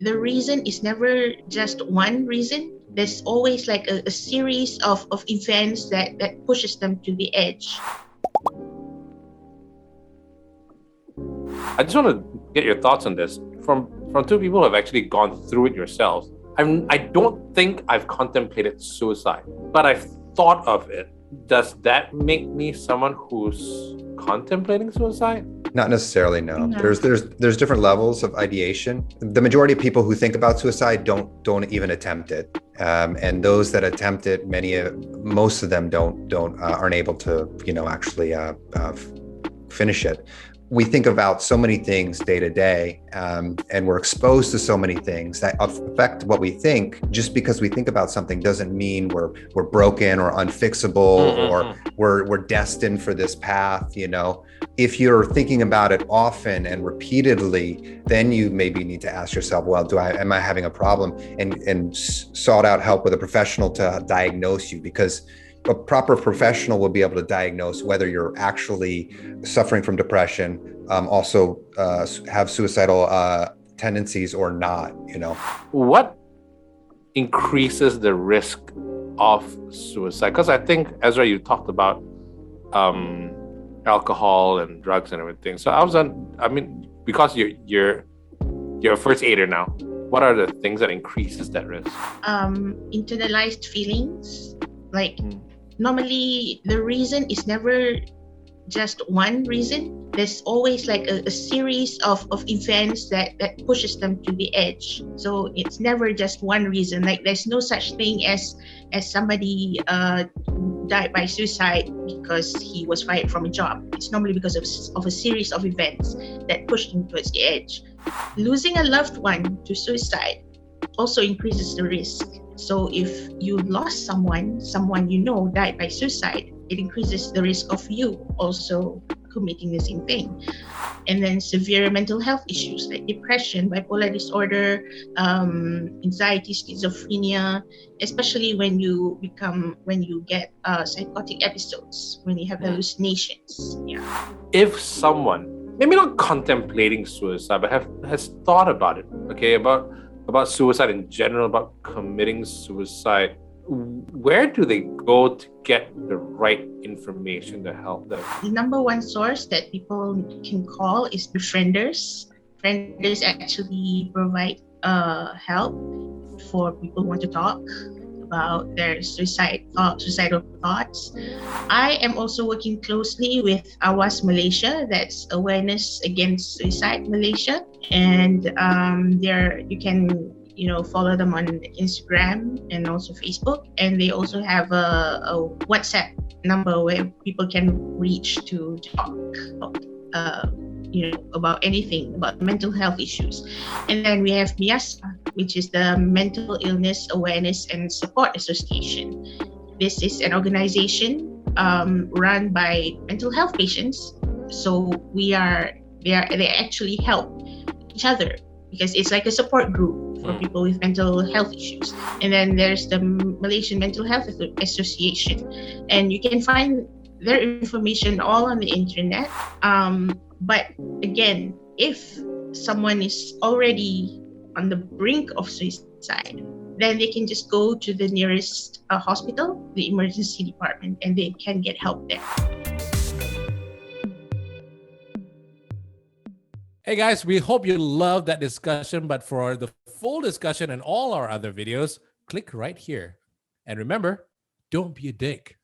The reason is never just one reason. There's always like a series of events that pushes them to the edge. I just want to get your thoughts on this from two people who have actually gone through it yourselves. I don't think I've contemplated suicide, but I've thought of it. Does that make me someone who's contemplating suicide? Not necessarily, no. No. There's different levels of ideation. The majority of people who think about suicide don't even attempt it, and those that attempt it, most of them aren't able to actually finish it. We think about so many things day to day, and we're exposed to so many things that affect what we think. Just because we think about something doesn't mean we're broken or unfixable, or we're destined for this path. If you're thinking about it often and repeatedly, then you maybe need to ask yourself, well, am I having a problem, and sought out help with a professional to diagnose you, because a proper professional will be able to diagnose whether you're actually suffering from depression, also have suicidal tendencies or not. What increases the risk of suicide? Because I think, Ezra, you talked about alcohol and drugs and everything. So because you're a first aider now, what are the things that increases that risk? Internalized feelings, like. Normally, the reason is never just one reason. There's always like a series of events that pushes them to the edge. So it's never just one reason. Like there's no such thing as somebody died by suicide because he was fired from a job. It's normally because of a series of events that pushed him towards the edge. Losing a loved one to suicide also increases the risk. So if you lost someone died by suicide, it increases the risk of you also committing the same thing. And then severe mental health issues like depression, bipolar disorder, anxiety, schizophrenia, especially when you get psychotic episodes, when you have hallucinations. Yeah. If someone, maybe not contemplating suicide, but has thought about it, okay, about suicide in general, about committing suicide, where do they go to get the right information to help them? The number one source that people can call is befrienders. Befrienders actually provide help for people who want to talk about their suicidal thoughts. I am also working closely with AWAS Malaysia, that's Awareness Against Suicide Malaysia, and there you can follow them on Instagram and also Facebook, and they also have a WhatsApp number where people can reach to talk about anything, about mental health issues. And then we have MIASA, which is the Mental Illness Awareness and Support Association. This is an organization run by mental health patients. So they actually help each other because it's like a support group for people with mental health issues. And then there's the Malaysian Mental Health Association, and you can find their information all on the internet. But again, if someone is already on the brink of suicide, then they can just go to the nearest hospital, the emergency department, and they can get help there. Hey guys, we hope you loved that discussion, but for the full discussion and all our other videos, click right here. And remember, don't be a dick.